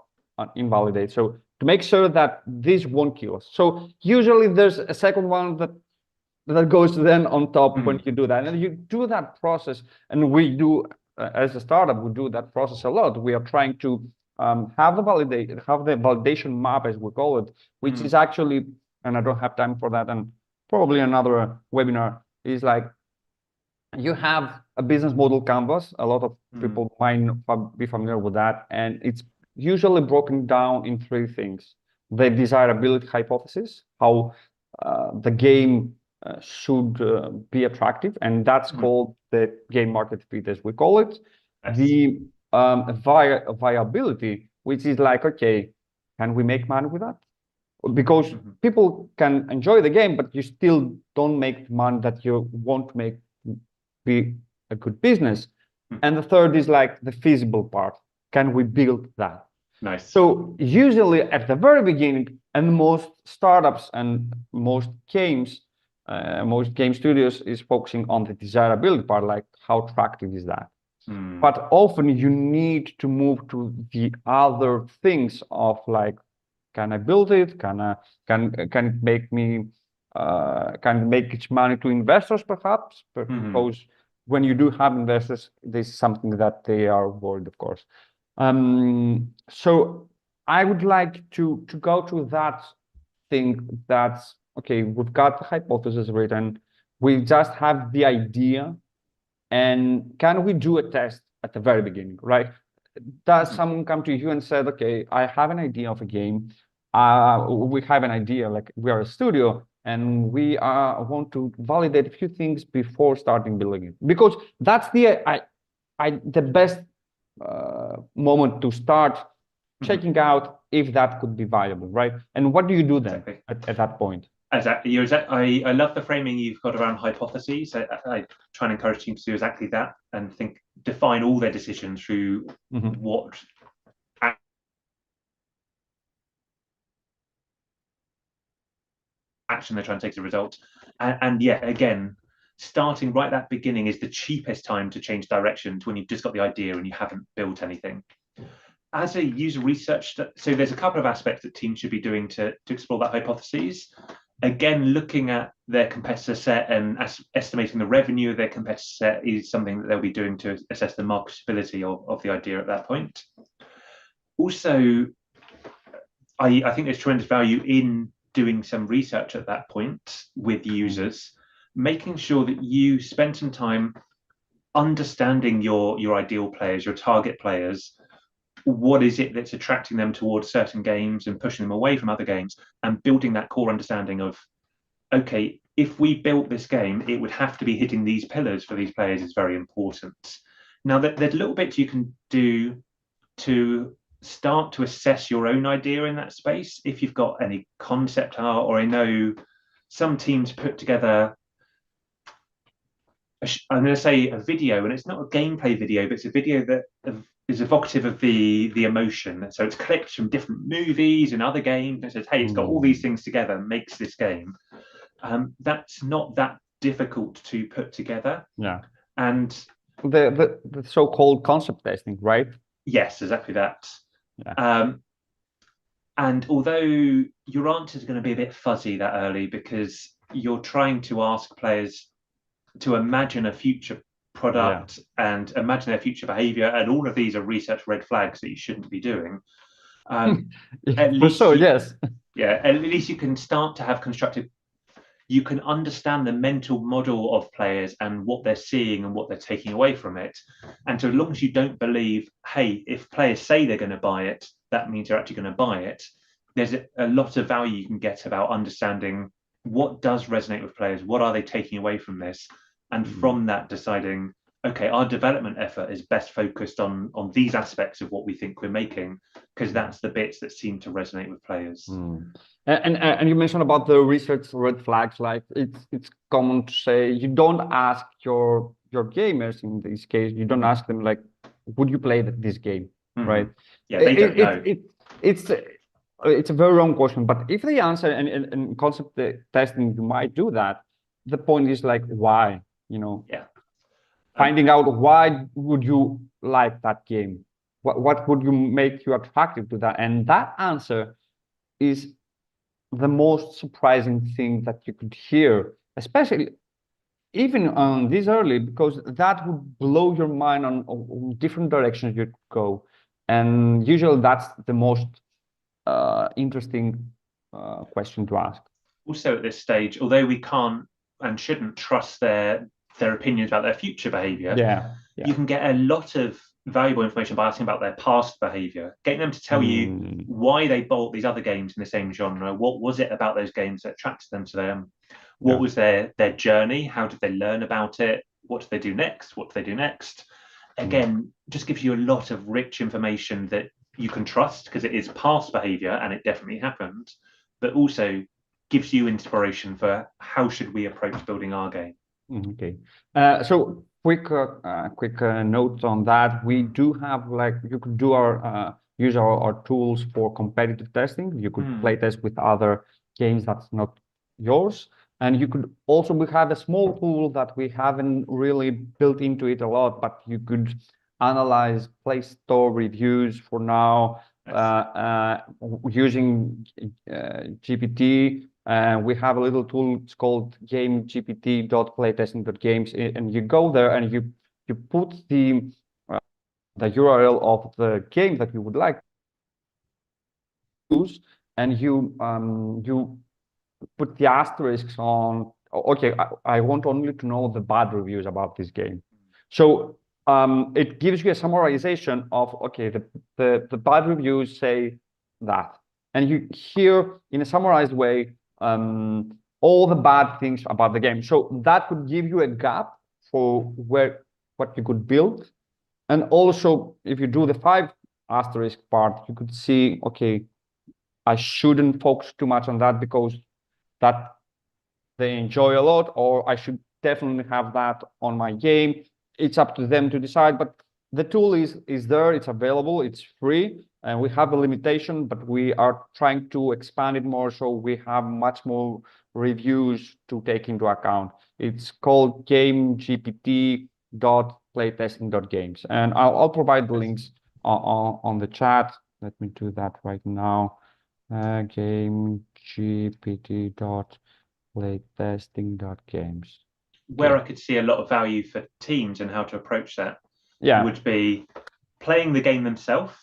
invalidate. So to make sure that this won't kill us. So usually there's a second one that goes then on top when you do that. And you do that process, and we do as a startup, we do that process a lot. We are trying to have the validation map, as we call it, which is actually, and I don't have time for that, and probably another webinar, is like you have a business model canvas. A lot of people might be familiar with that, and it's usually broken down in 3 things: the desirability hypothesis, how the game should be attractive, and that's called the game market fit, as we call it. The viability, which is like, okay, can we make money with that? Because people can enjoy the game, but you still don't make money that you want to make be a good business. And the third is like the feasible part. Can we build that? Nice. So usually at the very beginning, and most startups and most games most game studios is focusing on the desirability part, like how attractive is that? Mm. But often you need to move to the other things of like, can I build it? Can it make me can it make its money to investors perhaps? Because when you do have investors, this is something that they are worried, of course. So I would like to go to that thing that's okay, we've got the hypothesis written, we just have the idea, and can we do a test at the very beginning, right? Does someone come to you and said, okay, I have an idea of a game, we have an idea, like we are a studio, and we want to validate a few things before starting building it, because that's the best moment to start checking out if that could be viable, right? And what do you do then at that point? Exactly. I love the framing you've got around hypotheses. I try and encourage teams to do exactly that and define all their decisions through what action they're trying to take as a result. And yeah, again, starting right at the beginning is the cheapest time to change directions when you've just got the idea and you haven't built anything. As a user research, so there's a couple of aspects that teams should be doing to explore that hypothesis. Again, looking at their competitor set and estimating the revenue of their competitor set is something that they'll be doing to assess the marketability of the idea at that point. Also, I think there's tremendous value in doing some research at that point with users, making sure that you spend some time understanding your ideal players, your target players. What is it that's attracting them towards certain games and pushing them away from other games, and building that core understanding of, okay, if we built this game, it would have to be hitting these pillars for these players is very important. Now, there's little bits you can do to start to assess your own idea in that space. If you've got any concept art, or I know some teams put together, I'm going to say a video, and it's not a gameplay video, but it's a video that is evocative of the emotion. So it's clips from different movies and other games, and it says, hey, it's got all these things together, makes this game. That's not that difficult to put together. Yeah. And the so-called concept testing, right? Yes, exactly that. Yeah. And although your answer is going to be a bit fuzzy that early, because you're trying to ask players to imagine a future product and imagine their future behavior, and all of these are research red flags that you shouldn't be doing. At least yes. Yeah, at least you can start to have constructive, you can understand the mental model of players and what they're seeing and what they're taking away from it. And so as long as you don't believe, hey, if players say they're going to buy it, that means they're actually going to buy it, there's a lot of value you can get about understanding what does resonate with players, what are they taking away from this, and from that deciding, okay, our development effort is best focused on these aspects of what we think we're making, because that's the bits that seem to resonate with players. And you mentioned about the research red flags. Like it's common to say you don't ask your gamers, in this case, you don't ask them like, would you play this game, right? Yeah, they don't know. It's a very wrong question, but if they answer, and in concept testing you might do that, the point is like, why, finding out why would you like that game, what would you make you attractive to that, and that answer is the most surprising thing that you could hear, especially even on this early, because that would blow your mind on different directions you could go, and usually that's the most interesting question to ask. Also at this stage, although we can't and shouldn't trust their opinions about their future behavior, you can get a lot of valuable information by asking about their past behavior, getting them to tell you why they bought these other games in the same genre. What was it about those games that attracted them to them? What was their journey? How did they learn about it? What do they do next? What do they do next? Again, just gives you a lot of rich information that you can trust, because it is past behavior and it definitely happened, but also gives you inspiration for how should we approach building our game. Okay, so quick notes on that. We do have, like, you could do use our tools for competitive testing. You could play test with other games that's not yours. And you could also, we have a small tool that we haven't really built into it a lot, but you could analyze Play Store reviews for now using GPT. We have a little tool, it's called gamegpt.playtesting.games, and you go there and you put the URL of the game that you would like to use, and you put the asterisks on, okay, I want only to know the bad reviews about this game. So it gives you a summarization of, okay, the bad reviews say that. And you hear in a summarized way all the bad things about the game. So that could give you a gap for what you could build. And also, if you do the 5 asterisk part, you could see, okay, I shouldn't focus too much on that because that they enjoy a lot, or I should definitely have that on my game. It's up to them to decide, but the tool is there, it's available, it's free, and we have a limitation, but we are trying to expand it more, so we have much more reviews to take into account. It's called gamegpt.playtesting.games, and I'll provide the links on the chat. Let me do that right now. gamegpt.playtesting.games. Where I could see a lot of value for teams and how to approach that would be playing the game themselves,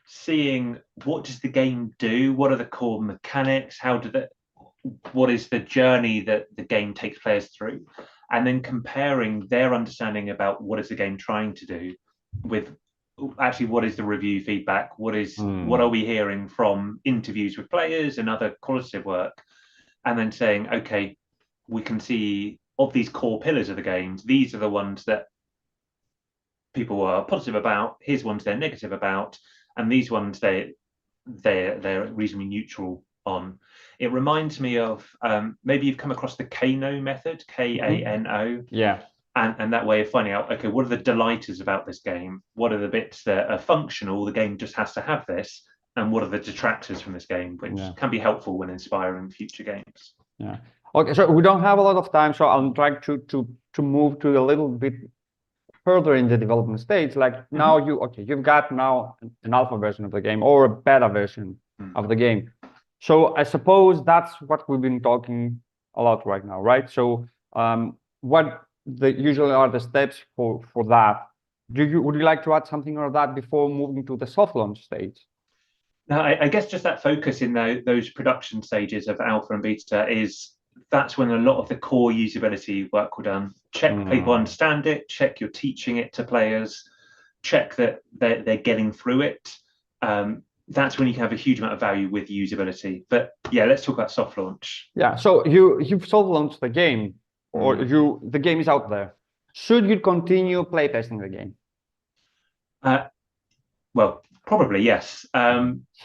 seeing what does the game do, what are the core mechanics, what is the journey that the game takes players through, and then comparing their understanding about what is the game trying to do with actually what is the review feedback, what are we hearing from interviews with players and other qualitative work, and then saying, okay, we can see of these core pillars of the games, these are the ones that people are positive about, here's ones they're negative about, and these ones they're reasonably neutral on. It reminds me of maybe you've come across the Kano method, Kano. Yeah. And that way of finding out, okay, what are the delighters about this game? What are the bits that are functional? The game just has to have this. And what are the detractors from this game, which can be helpful when inspiring future games. Yeah. Okay, so we don't have a lot of time, so I'm trying to move to a little bit further in the development stage. Like now you've got now an alpha version of the game or a beta version of the game. So I suppose that's what we've been talking a lot right now, right? So what usually are the steps for that? Would you like to add something on that before moving to the soft launch stage? Now, I guess just that focus in those production stages of alpha and beta that's when a lot of the core usability work will be done. Check people understand it, check you're teaching it to players, check that they're getting through it. That's when you can have a huge amount of value with usability. But yeah, let's talk about soft launch. Yeah, so you've soft launched the game, or the game is out there. Should you continue playtesting the game? Well, probably yes.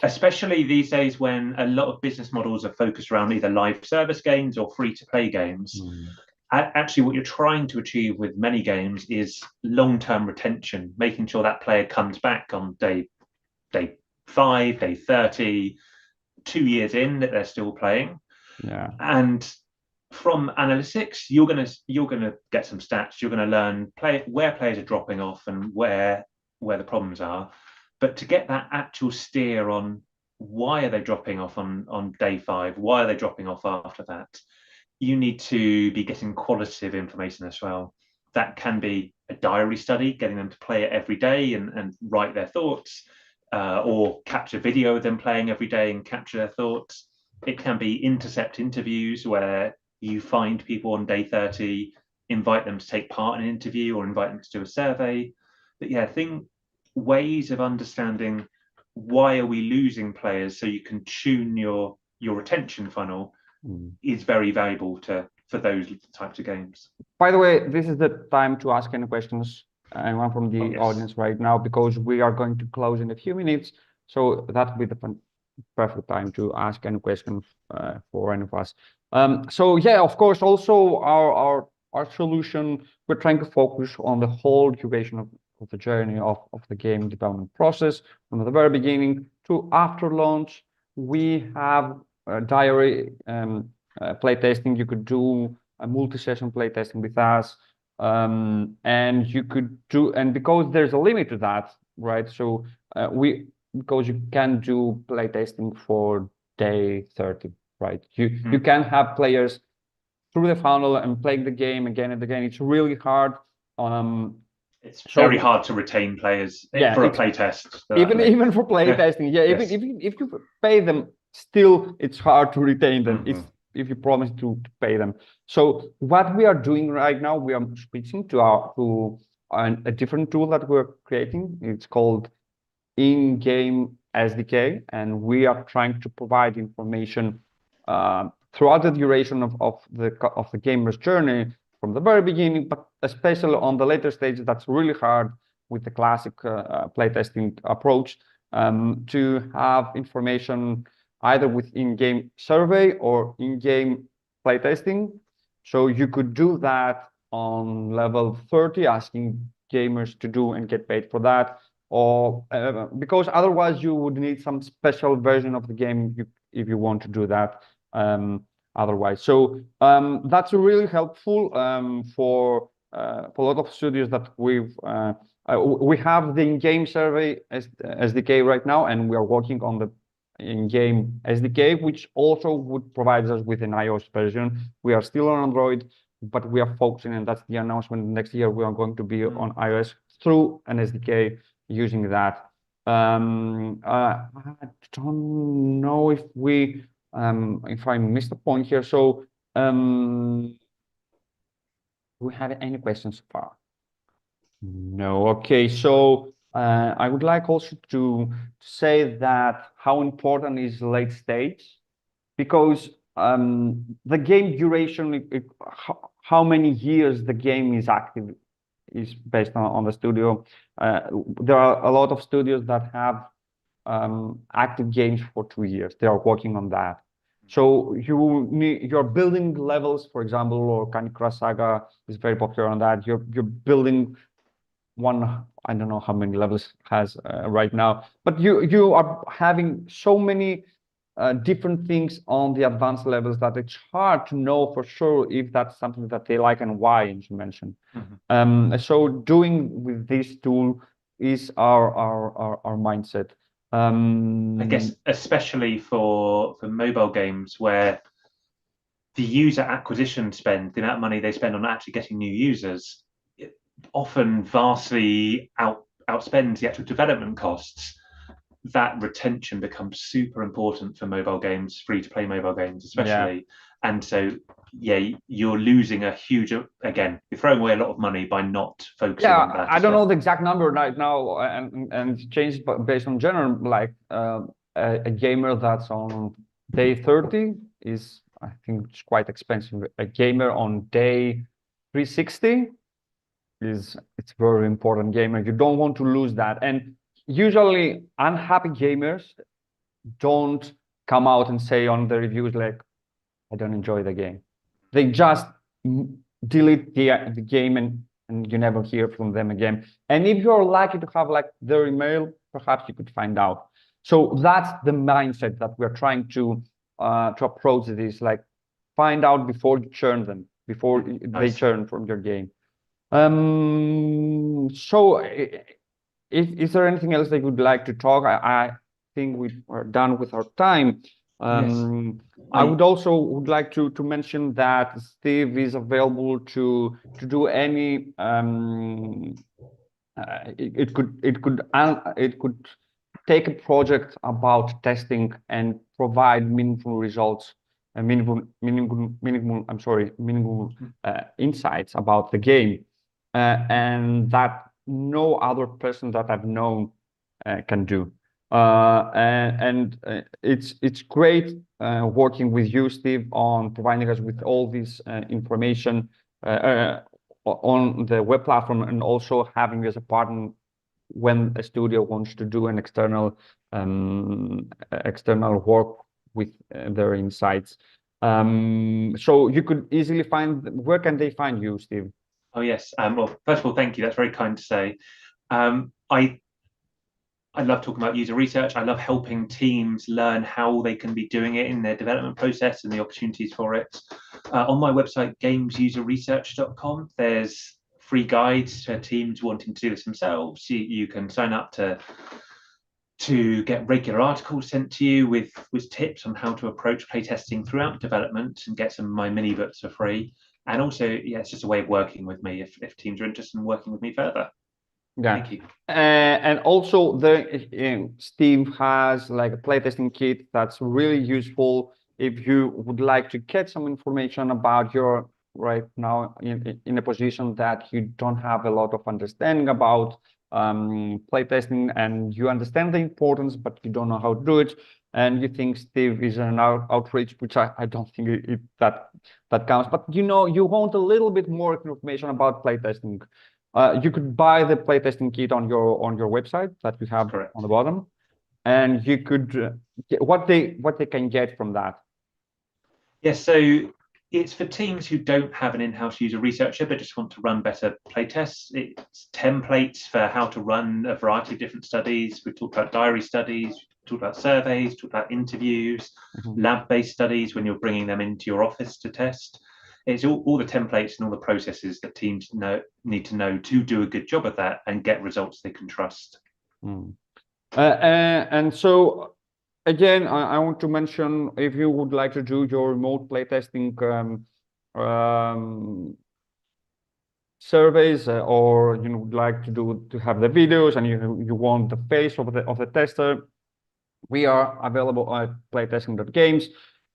Especially these days when a lot of business models are focused around either live service games or free-to-play games. Actually, what you're trying to achieve with many games is long-term retention, making sure that player comes back on day 5, day 30, 2 years in, that they're still playing. Yeah. And from analytics, you're gonna get some stats. You're gonna learn where players are dropping off and where the problems are. But to get that actual steer on why are they dropping off on day 5, why are they dropping off after that, you need to be getting qualitative information as well. That can be a diary study, getting them to play it every day and write their thoughts, or capture video of them playing every day and capture their thoughts. It can be intercept interviews where you find people on day 30, invite them to take part in an interview or invite them to do a survey. But yeah, ways of understanding why are we losing players so you can tune your retention funnel is very valuable for those types of games. By the way, this is the time to ask any questions, anyone from the audience right now, because we are going to close in a few minutes. So that would be the perfect time to ask any questions for any of us. So yeah, of course, also our solution, we're trying to focus on the whole duration of the journey of the game development process, from the very beginning to after launch. We have a diary playtesting. You could do a multi-session playtesting with us, and you could do, and because there's a limit to that, right? So because you can do playtesting for day 30, right? You can have players through the funnel and playing the game again and again. It's really hard. It's very hard to retain players for a playtest. Even for playtesting, Yes. even if you pay them, still it's hard to retain them. If you promise to pay them. So what we are doing right now, we are switching to a different tool that we're creating. It's called in-game SDK, and we are trying to provide information throughout the duration of the gamer's journey from the very beginning, but especially on the later stages. That's really hard with the classic playtesting approach, to have information either with in-game survey or in-game playtesting. So you could do that on level 30, asking gamers to do and get paid for that, or because otherwise you would need some special version of the game if you want to do that otherwise. So that's really helpful for a lot of studios that we have the in-game survey SDK right now, and we are working on the in-game SDK, which also would provide us with an iOS version. We are still on Android, but we are focusing, and that's the announcement. Next year we are going to be on iOS through an SDK using that. I don't know if I missed a point here. So do we have any questions so far? No. Okay. So I would like also to say that how important is late stage, because the game duration, how many years the game is active, is based on the studio. There are a lot of studios that have active games for 2 years. They are working on that. So you're building levels, for example, or Candy Crush Saga is very popular on that. You're building one, I don't know how many levels has right now, but you are having so many different things on the advanced levels that it's hard to know for sure if that's something that they like and why, as you mentioned. So doing with this tool is our mindset. I guess especially for mobile games where the user acquisition spend, the amount of money they spend on actually getting new users, it often vastly outspends the actual development costs. That retention becomes super important for mobile games, free-to-play mobile games especially. And so you're losing a huge, again, you're throwing away a lot of money by not focusing on that. I don't know the exact number right now, and it's changed based on general, like a gamer that's on day 30 is, I think, it's quite expensive. A gamer on day 360 it's very important gamer. You don't want to lose that. And usually unhappy gamers don't come out and say on the reviews like, I don't enjoy the game. They just delete the game, and you never hear from them again. And if you're lucky to have like their email, perhaps you could find out. So that's the mindset that we're trying to approach this, like find out before you churn them, before they churn from your game. So is there anything else that you would like to talk? I think we are done with our time. I would like to mention that Steve is available to do any it could take a project about testing and provide meaningful results and meaningful insights about the game, and that no other person that I've known can do. It's great working with you, Steve, on providing us with all this information on the web platform, and also having you as a partner when a studio wants to do an external work with their insights. So you could easily find, where can they find you, Steve? Oh yes. Well, first of all, thank you. That's very kind to say. I love talking about user research. I love helping teams learn how they can be doing it in their development process and the opportunities for it. On my website, gamesuserresearch.com, there's free guides to teams wanting to do this themselves. You can sign up to get regular articles sent to you with tips on how to approach playtesting throughout development and get some of my mini books for free. And also, yeah, it's just a way of working with me if teams are interested in working with me further. Yeah. Thank you. And also Steve has like a playtesting kit that's really useful if you would like to get some information about your right now in a position that you don't have a lot of understanding about playtesting, and you understand the importance, but you don't know how to do it. And you think Steve is an outreach, which I don't think that counts. But you want a little bit more information about playtesting. You could buy the playtesting kit on your website that you have on the bottom, and you could what they can get from that. Yes, so it's for teams who don't have an in-house user researcher but just want to run better playtests. It's templates for how to run a variety of different studies. We've talked about diary studies, we've talked about surveys, talked about interviews, lab-based studies when you're bringing them into your office to test. It's all the templates and all the processes that teams need to know to do a good job of that and get results they can trust. And so, again, I want to mention, if you would like to do your remote playtesting surveys, or you would like to have the videos and you want the face of the tester, we are available at Playtesting.games.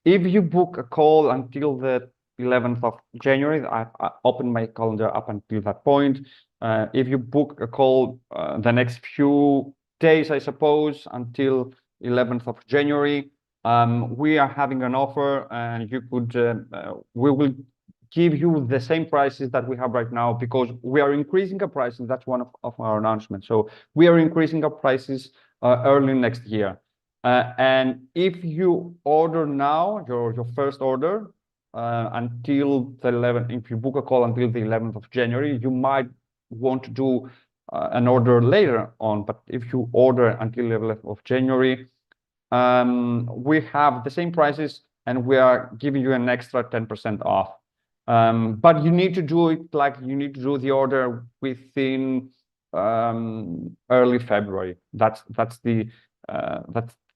If you book a call until the 11th of January, I opened my calendar up until that point. If you book a call the next few days, I suppose, until 11th of January, we are having an offer, and you could we will give you the same prices that we have right now, because we are increasing our prices. That's one of our announcements. So we are increasing our prices early next year. And if you order now, your first order, until the 11th, if you book a call until the 11th of January, you might want to do an order later on. But if you order until the 11th of January, we have the same prices, and we are giving you an extra 10% off. But you need to do it you need to do the order within early February. That's the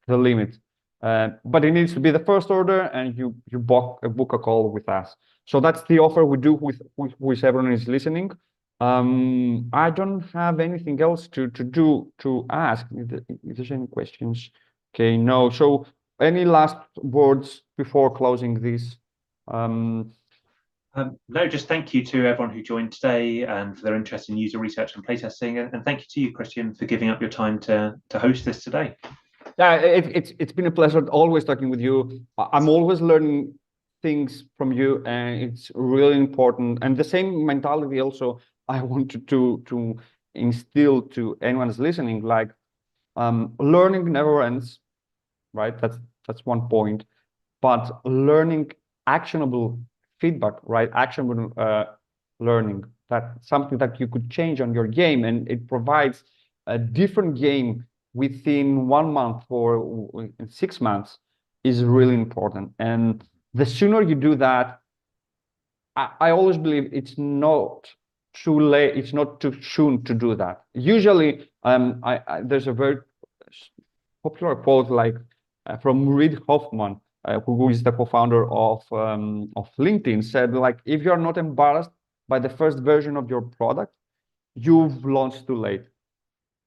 limit. But it needs to be the first order, and you book a call with us. So that's the offer we do with everyone who is listening. I don't have anything else to ask. If there's any questions, okay, no. So any last words before closing this? No, just thank you to everyone who joined today and for their interest in user research and playtesting, and thank you to you, Christian, for giving up your time to host this today. Yeah, it's been a pleasure always talking with you. I'm always learning things from you, and it's really important. And the same mentality also I wanted to instill to anyone who's listening. Like, learning never ends, right? That's one point. But learning actionable feedback, right? Actionable learning, that's something that you could change on your game, and it provides a different game within 1 month or in 6 months is really important. And the sooner you do that, I always believe it's not too late, it's not too soon to do that. Usually, there's a very popular quote like from Reid Hoffman, who is the co-founder of LinkedIn, said, like, if you're not embarrassed by the first version of your product, you've launched too late.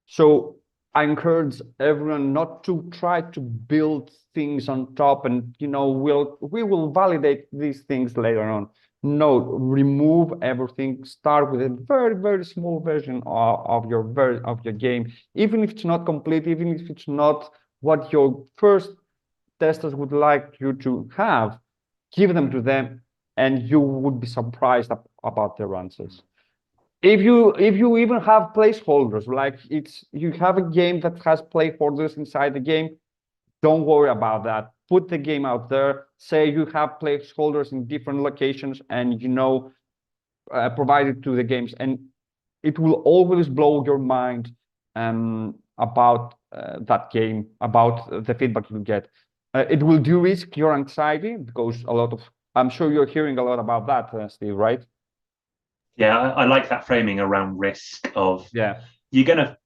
So I encourage everyone not to try to build things on top and, we will validate these things later on. No, remove everything. Start with a very, very small version of your game, even if it's not complete, even if it's not what your first testers would like you to have. Give them to them, and you would be surprised about their answers. If you even have placeholders, like you have a game that has placeholders inside the game, don't worry about that. Put the game out there. Say you have placeholders in different locations, and provide it to the games, and it will always blow your mind about that game, about the feedback you get. It will de-risk your anxiety because I'm sure you're hearing a lot about that, Steve, right? Yeah, I like that framing around risk of you're gonna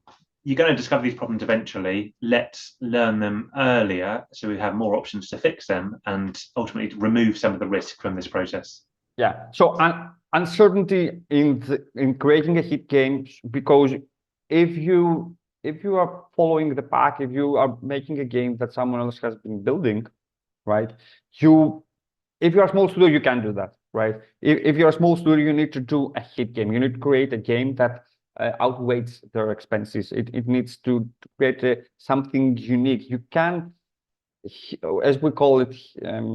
discover these problems eventually. Let's learn them earlier so we have more options to fix them and ultimately remove some of the risk from this process. Yeah. So uncertainty in creating a hit game, because if you are following the pack, if you are making a game that someone else has been building, right? If you're a small studio, you can do that, right? If you're a small studio, you need to do a hit game. You need to create a game that outweighs their expenses. It needs to create something unique. You can, as we call it,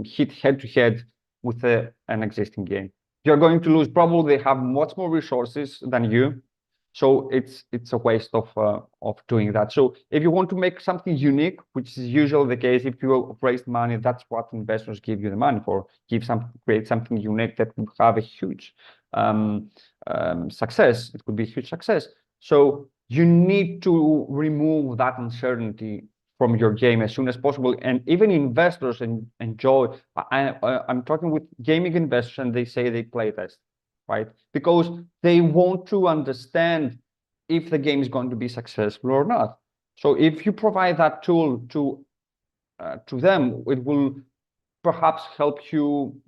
hit head to head with an existing game. You're going to lose. Probably they have much more resources than you, so it's a waste of doing that. So if you want to make something unique, which is usually the case, if you raise money, that's what investors give you the money for. Create something unique that will have a huge success. It could be a huge success. So you need to remove that uncertainty from your game as soon as possible. And even investors enjoy. I'm talking with gaming investors, and they say they play test, right? Because they want to understand if the game is going to be successful or not. So if you provide that tool to them, it will perhaps help you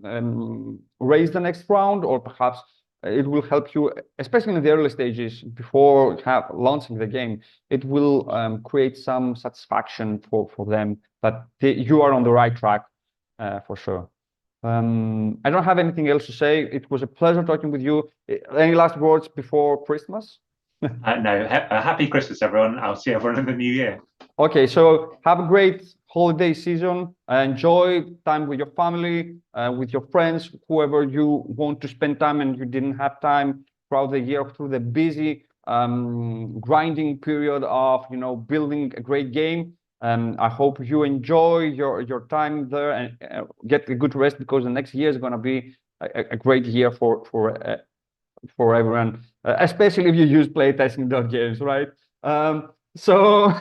raise the next round, or perhaps it will help you, especially in the early stages before launching the game. It will create some satisfaction for them that you are on the right track, for sure. I don't have anything else to say. It was a pleasure talking with you. Any last words before Christmas? No, happy Christmas, everyone. I'll see everyone in the new year. Okay, so have a great holiday season. Enjoy time with your family, with your friends, whoever you want to spend time and you didn't have time throughout the year, through the busy grinding period of building a great game. I hope you enjoy your time there and get a good rest, because the next year is going to be a great year for everyone, especially if you use Playtesting.games, right? So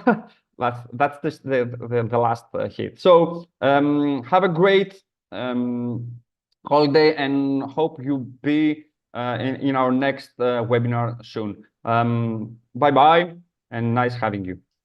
that's the last hit. So have a great holiday, and hope you be in our next webinar soon. Bye bye, and nice having you.